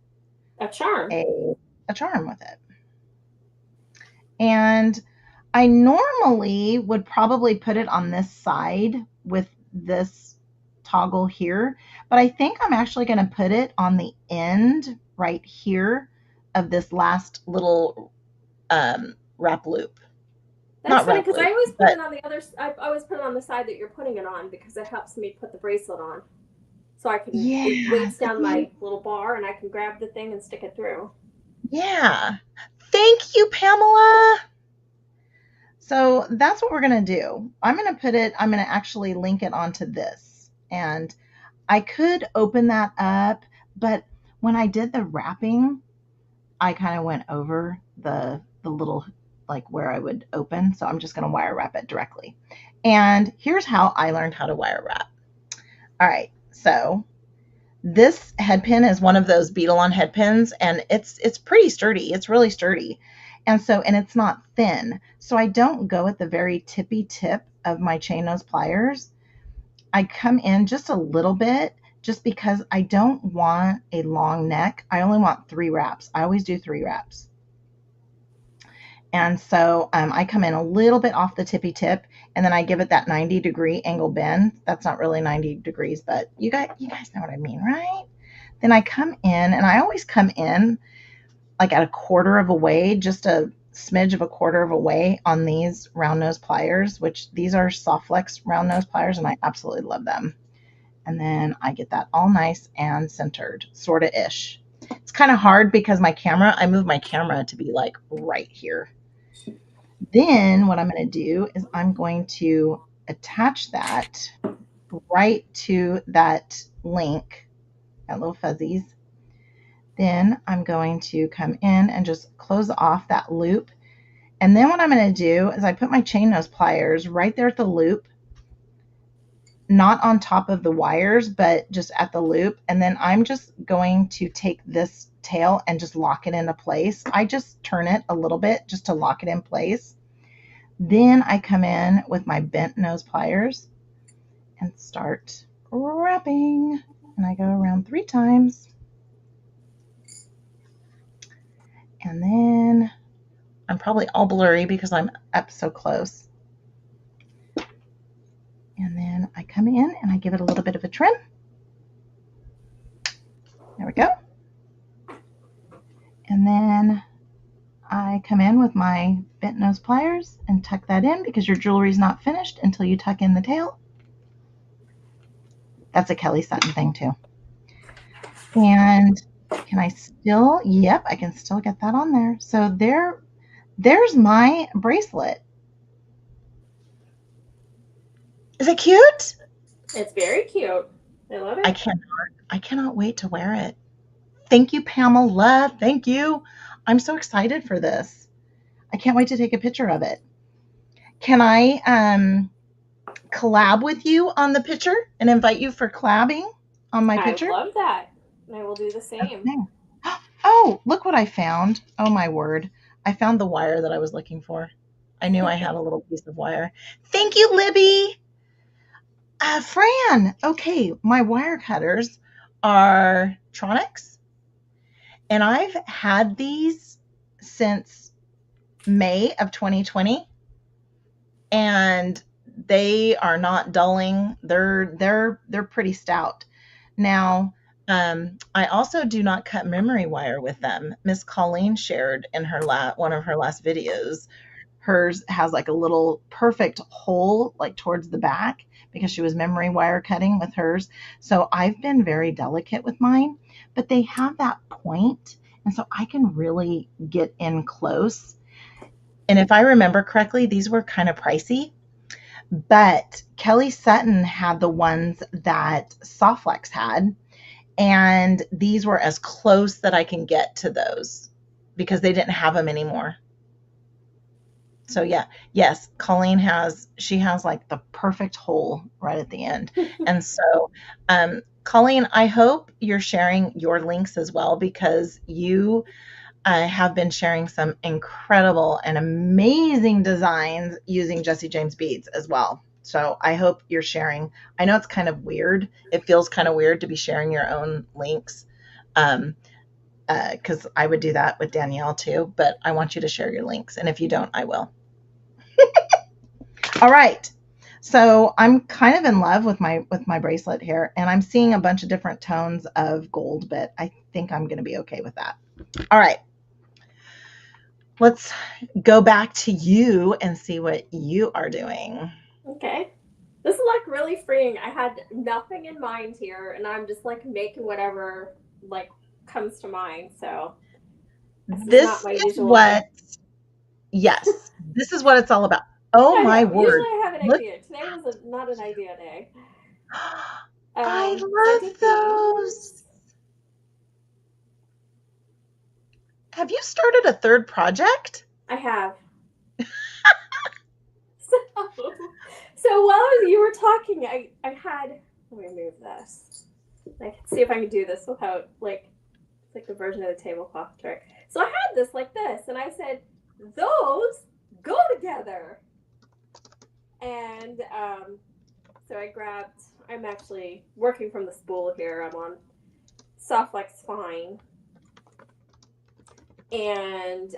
A charm. a charm with it. And I normally would probably put it on this side with this toggle here, but I think I'm actually going to put it on the end right here of this last little wrap loop. That's Not funny wrap because I loop, always put but it on the other. I always put it on the side that you're putting it on because it helps me put the bracelet on, so I can it yeah, weights down my little bar and I can grab the thing and stick it through. yeah. Thank you, Pamela. So that's what we're going to do. I'm going to actually link it onto this. And I could open that up, but when I did the wrapping, I kind of went over the little, like where I would open. So I'm just going to wire wrap it directly. And here's how I learned how to wire wrap. All right. So this head pin is one of those beetle on head pins, and it's pretty sturdy. It's really sturdy. And it's not thin. So I don't go at the very tippy tip of my chain nose pliers. I come in just a little bit just because I don't want a long neck. I only want 3 wraps. I always do 3 wraps. And so I come in a little bit off the tippy tip, and then I give it that 90-degree angle bend. That's not really 90 degrees, but you guys know what I mean, right? Then I come in, and I always come in like at a quarter of a way, just a smidge of a quarter of a way on these round nose pliers, which these are Soft Flex round nose pliers, and I absolutely love them. And then I get that all nice and centered, sort of ish. It's kind of hard because I move my camera to be like right here. Then what I'm going to do is I'm going to attach that right to that link, that little fuzzies. Then I'm going to come in and just close off that loop. And then what I'm going to do is I put my chain nose pliers right there at the loop, not on top of the wires, but just at the loop. And then I'm just going to take this tail and just lock it into place. I just turn it a little bit just to lock it in place. Then I come in with my bent nose pliers and start wrapping. And I go around 3 times. And then I'm probably all blurry because I'm up so close. And then I come in and I give it a little bit of a trim. There we go. And then I come in with my bent nose pliers and tuck that in because your jewelry is not finished until you tuck in the tail. That's a Kelly Sutton thing too. And can I still, yep, I can still get that on there. So there's my bracelet. Is it cute? It's very cute. I love it. I cannot wait to wear it. Thank you, Pamela. Thank you. I'm so excited for this. I can't wait to take a picture of it. Can I collab with you on the picture and invite you for collabing on my picture? I love that. I will do the same. Okay. Oh, look what I found. Oh, my word. I found the wire that I was looking for. I knew I had a little piece of wire. Thank you, Libby. Fran. Okay, my wire cutters are Tronics, and I've had these since May of 2020, and they are not dulling. They're pretty stout. Now, I also do not cut memory wire with them. Miss Colleen shared in her one of her last videos hers has like a little perfect hole like towards the back because she was memory wire cutting with hers. So I've been very delicate with mine, but they have that point, and so I can really get in close. And if I remember correctly, these were kind of pricey, but Kelly Sutton had the ones that Softflex had, and these were as close that I can get to those because they didn't have them anymore. So yeah, yes, Colleen has, she has like the perfect hole right at the end. And so, Colleen, I hope you're sharing your links as well, because you have been sharing some incredible and amazing designs using Jesse James beads as well. So I hope you're sharing. I know it's kind of weird. It feels kind of weird to be sharing your own links. Because I would do that with Danielle too, but I want you to share your links. And if you don't, I will. All right. So I'm kind of in love with my bracelet here, and I'm seeing a bunch of different tones of gold, but I think I'm going to be okay with that. All right. Let's go back to you and see what you are doing. Okay. This is like really freeing. I had nothing in mind here, and I'm just like making whatever like comes to mind. So this is what, yes, this is what it's all about. Oh my word. Usually I have an idea. Today was not an idea day. I love those. Have you started a third project? I have. So while you were talking, I had, let me move this. I can see if I can do this without like the version of the tablecloth trick. So I had this like this, and I said, those go together. And so I grabbed, I'm actually working from the spool here. I'm on Softflex Fine. And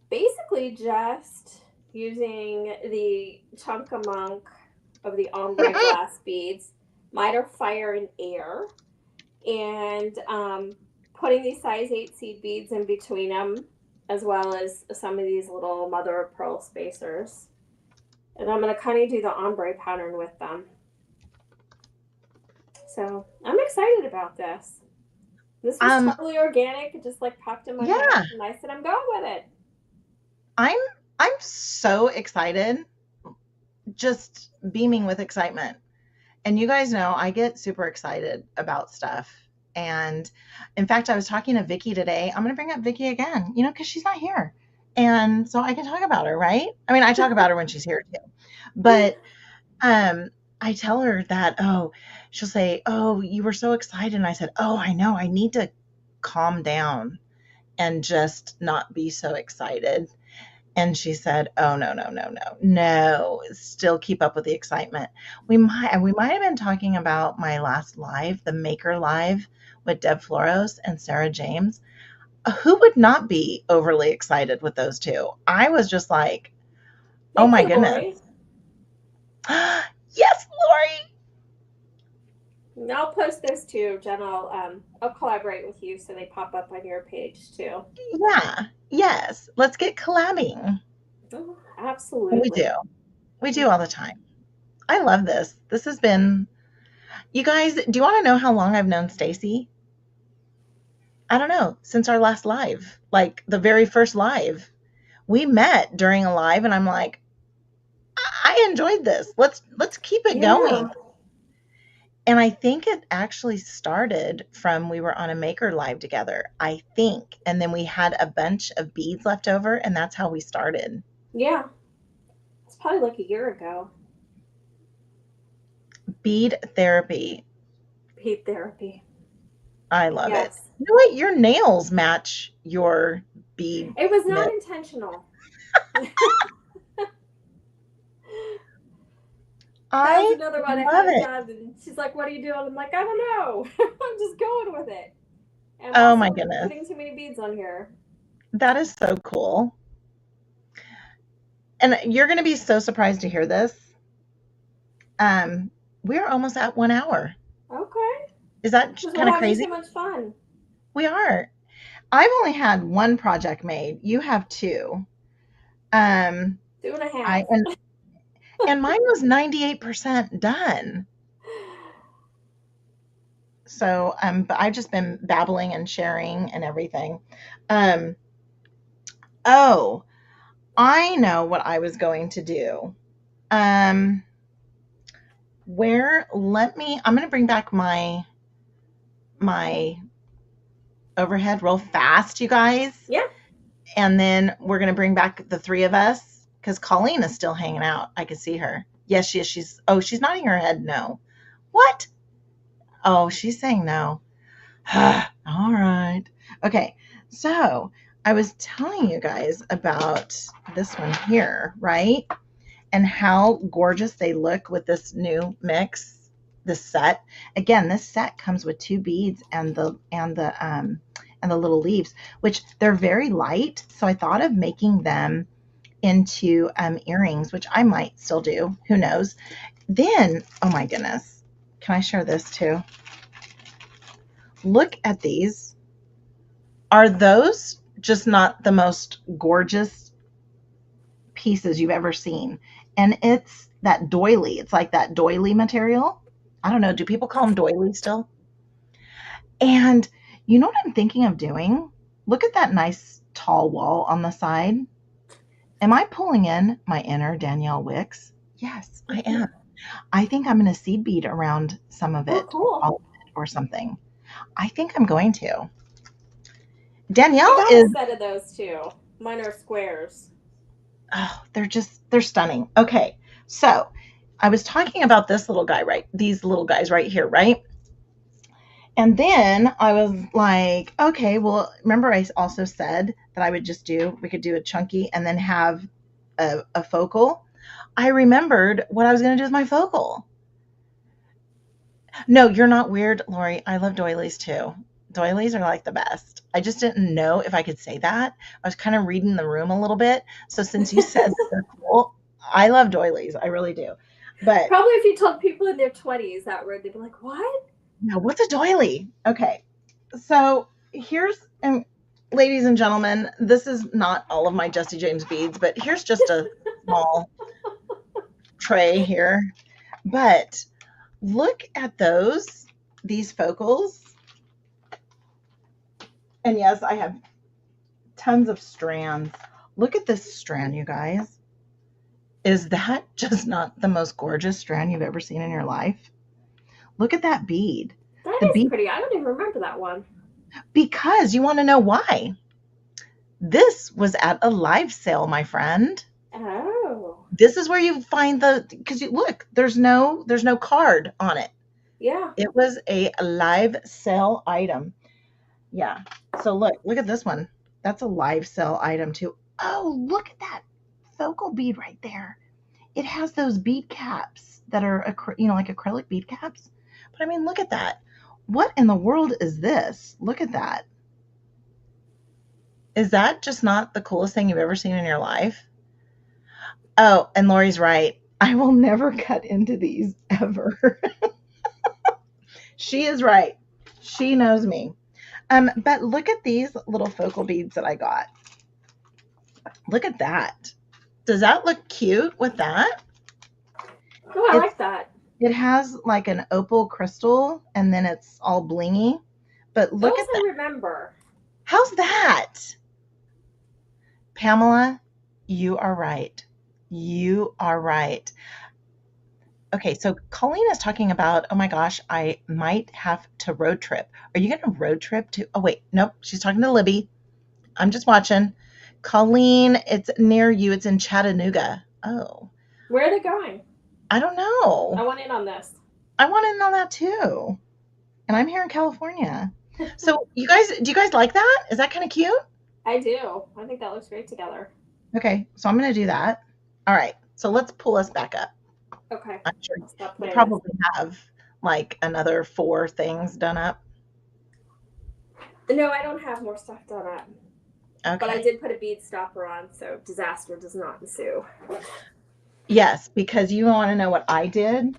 basically just using the Chunkamunk of the Ombre glass beads, mine are fire and air, and putting these size 8 seed beads in between them, as well as some of these little mother of pearl spacers. And I'm going to kind of do the ombre pattern with them. So I'm excited about this. This was totally organic. It just like popped in my head, and I said, I'm going with it. I'm so excited, just beaming with excitement. And you guys know I get super excited about stuff. And in fact, I was talking to Vicky today. I'm going to bring up Vicky again, you know, because she's not here. And so I can talk about her, right? I mean, I talk about her when she's here too. But I tell her that, oh, she'll say, oh, you were so excited. And I said, oh, I know. I need to calm down and just not be so excited. And she said, oh, no, still keep up with the excitement. We might have been talking about my last live, the Maker Live with Deb Floros and Sarah James. Who would not be overly excited with those two? I was just like, oh my goodness. Yes, Lori. And I'll post those too, Jen. I'll collaborate with you so they pop up on your page too. Yeah. Yes. Let's get collabing. Oh, absolutely. We do all the time. I love this. This has been, you guys, do you want to know how long I've known Stacie? I don't know, since our last live, like the very first live. We met during a live, and I'm like, I enjoyed this. Let's keep it going. And I think it actually started from, we were on a Maker Live together, I think. And then we had a bunch of beads left over, and that's how we started. Yeah. It's probably like a year ago. Bead therapy. Bead therapy. I love it. You know what? Your nails match your bead. It was not intentional. That was another one I had done, and she's like, what are you doing? I'm like, I don't know. I'm just going with it. And oh my goodness. Putting too many beads on here. That is so cool. And you're going to be so surprised to hear this. We're almost at 1 hour. Okay. Is that kind of crazy? So much fun. We are. I've only had one project made. You have two. Um, 2.5. and mine was 98% done. So, but I've just been babbling and sharing and everything. Oh, I know what I was going to do. I'm going to bring back my overhead real fast, you guys. Yeah. And then we're going to bring back the three of us because Colleen is still hanging out. I can see her. Yes, she is. She's nodding her head no. What? Oh, she's saying no. All right. Okay. So I was telling you guys about this one here, right? And how gorgeous they look with this new mix, this set. Again, this set comes with 2 beads and the little leaves, which they're very light. So I thought of making them into earrings, which I might still do. Who knows? Then, oh my goodness, can I share this too? Look at these. Are those just not the most gorgeous pieces you've ever seen? And it's that doily. It's like that doily material. I don't know. Do people call them doilies still? And you know what I'm thinking of doing? Look at that nice tall wall on the side. Am I pulling in my inner Danielle Wicks? Yes, I am. I think I'm going to seed bead around some of it, Oh, cool. or all of it, or something. I think I'm going to. Danielle I got is. a set of those too. Mine are squares. Oh, they're stunning. Okay, so I was talking about this little guy, right? These little guys right here, right? And then I was like, okay, well, remember I also said that we could do a chunky and then have a focal. I remembered what I was going to do with my focal. No, you're not weird, Lori. I love doilies too. Doilies are like the best. I just didn't know if I could say that. I was kind of reading the room a little bit. So since you said they're cool, I love doilies. I really do. But probably if you told people in their 20s that word, they'd be like, what? now, what's a doily? Okay. So and ladies and gentlemen, this is not all of my Jesse James beads, but here's just a small tray here. But look at these focals. And yes, I have tons of strands. Look at this strand, you guys. Is that just not the most gorgeous strand you've ever seen in your life? Look at that bead. That is pretty. I don't even remember that one. Because you want to know why. This was at a live sale, my friend. Oh. This is where you find because look, there's no card on it. Yeah. It was a live sale item. Yeah. So look at this one. That's a live sale item too. Oh, look at that focal bead right there. It has those bead caps that are, like acrylic bead caps. But I mean, look at that. What in the world is this? Look at that. Is that just not the coolest thing you've ever seen in your life? Oh, and Lori's right. I will never cut into these ever. She is right. She knows me. But look at these little focal beads that I got. Look at that. Does that look cute with that? Oh, I like that. It has like an opal crystal, and then it's all blingy. But look at that. I remember. How's that? Pamela, you are right. You are right. Okay, so Colleen is talking about, oh my gosh, I might have to road trip. Are you going to road trip to? Oh, wait, nope. She's talking to Libby. I'm just watching. Colleen, it's near you. It's in Chattanooga. Oh. Where are they going? I don't know. I want in on this. I want in on that too. And I'm here in California. So do you guys like that? Is that kind of cute? I do. I think that looks great together. Okay, so I'm going to do that. All right, so let's pull us back up. Okay. I'm sure we probably have like another 4 things done up. No, I don't have more stuff done up. Okay. But I did put a bead stopper on, so disaster does not ensue. Yes, because you want to know what I did?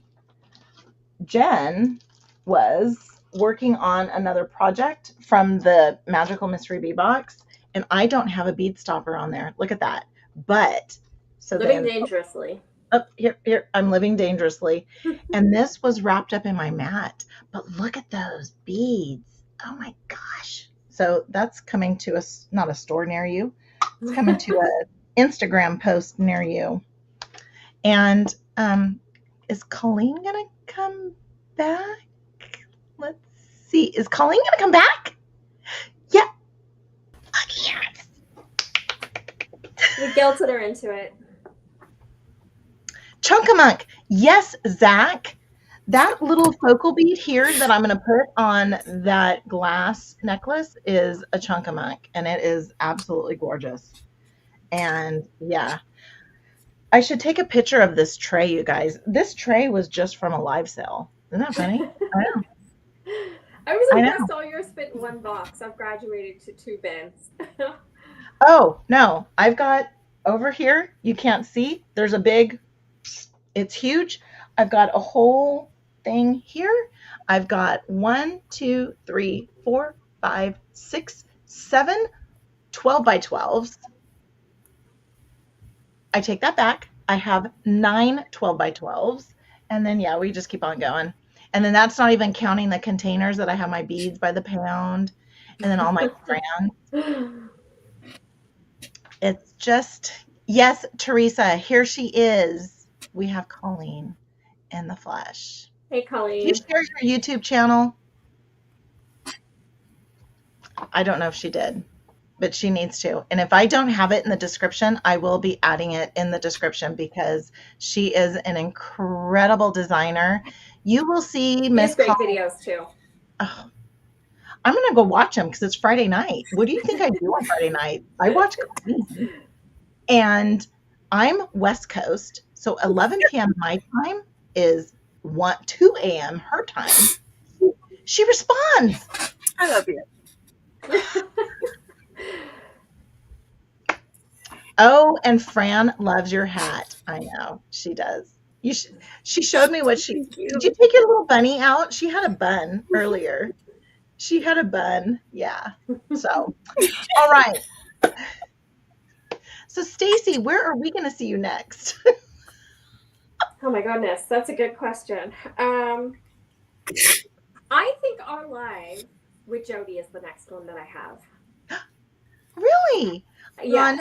Jen was working on another project from the Magical Mystery Bee Box, and I don't have a bead stopper on there. Look at that. But so Living then dangerously. here, I'm living dangerously. And this was wrapped up in my mat. But look at those beads. Oh my gosh. So that's coming to us, not a store near you. It's coming to a Instagram post near you. And is Colleen gonna come back? Let's see. Is Colleen gonna come back? Yeah. Yes. We guilted her into it. Chunkamunk. Yes, Zach. That little focal bead here that I'm going to put on that glass necklace is a Chunkamunk, and it is absolutely gorgeous. And yeah, I should take a picture of this tray, you guys. This tray was just from a live sale. Isn't that funny? I know. I was I know. impressed all yours fit in one box. I've graduated to 2 bins. Oh, no. I've got over here, you can't see. There's a big, it's huge. I've got a whole thing here. I've got 1, 2, 3, 4, 5, 6, 7, 12 by 12s. I take that back. I have 9 12 by 12s. And then, yeah, we just keep on going. And then that's not even counting the containers that I have my beads by the pound and then all my strands. It's just, yes, Teresa, here she is. We have Colleen in the flesh. Hey, Do Colleen. you share your YouTube channel? I don't know if she did, but she needs to. And if I don't have it in the description, I will be adding it in the description because she is an incredible designer. You will see Miss Great Colleen. videos too. Oh, I'm going to go watch them because it's Friday night. What do you think I do on Friday night? I watch Colleen. And I'm West Coast, so 11 p.m. my time is 2 a.m. her time. She responds. I love you. Oh, and Fran loves your hat. I know she does. She showed me what she. Thank you. Did you take your little bunny out? She had a bun earlier. She had a bun. Yeah. So, all right. So, Stacie, where are we going to see you next? Oh my goodness, that's a good question. I think our live with Jody is the next one that I have. Really? Yes. On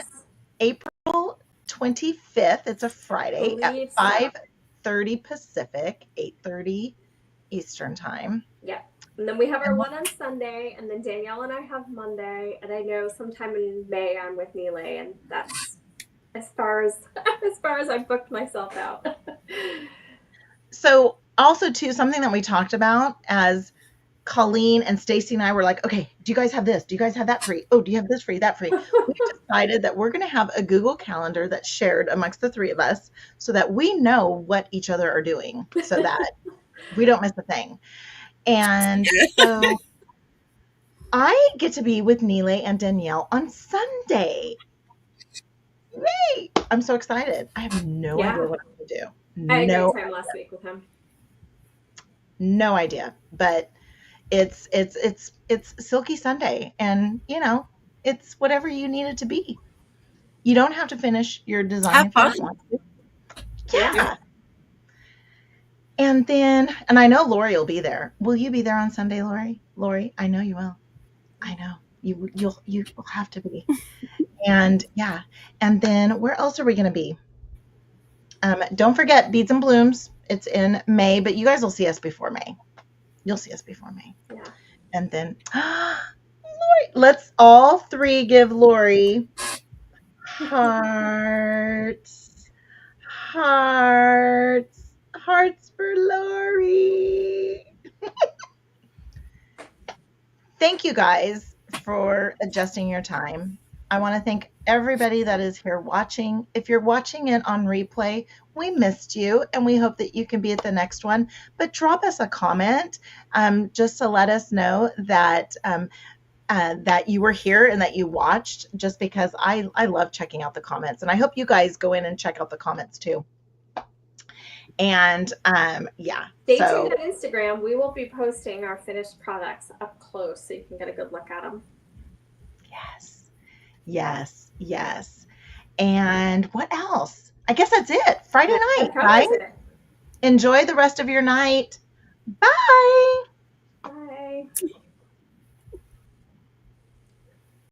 April 25th. It's a Friday at Believe so. 5:30 Pacific, 8:30 Eastern time. Yeah. And then we have our one on Sunday, and then Danielle and I have Monday, and I know sometime in May I'm with Nile, and that's as far as I've booked myself out. So also too, something that we talked about as Colleen and Stacie and I were like, okay, do you guys have this? Do you guys have that free? Oh, do you have this free, that free? We decided that we're going to have a Google Calendar that's shared amongst the three of us so that we know what each other are doing so that we don't miss a thing. And so I get to be with Nile and Danielle on Sunday. Yay! I'm so excited. I have no idea what I'm going to do. I had a great time last week with him. No idea, but it's Silky Sunday, and you know, it's whatever you need it to be. You don't have to finish your design Have if you fun. don't want to. Yeah. And then, and I know Lori will be there. Will you be there on Sunday, Lori? Lori, I know you will. I know you'll have to be. And yeah, and then where else are we going to be? Don't forget Beads and Blooms. It's in May, but you guys will see us before May. You'll see us before May. Yeah. And then, Lori, let's all three give Lori hearts, hearts, hearts for Lori. Thank you guys for adjusting your time. I want to thank everybody that is here watching. If you're watching it on replay, we missed you and we hope that you can be at the next one. But drop us a comment just to let us know that that you were here and that you watched, just because I love checking out the comments. And I hope you guys go in and check out the comments too. And yeah. Stay tuned on Instagram. We will be posting our finished products up close so you can get a good look at them. Yes. Yes, yes. And what else? I guess that's it. Friday night, That right? covers it. Enjoy the rest of your night. Bye. Bye.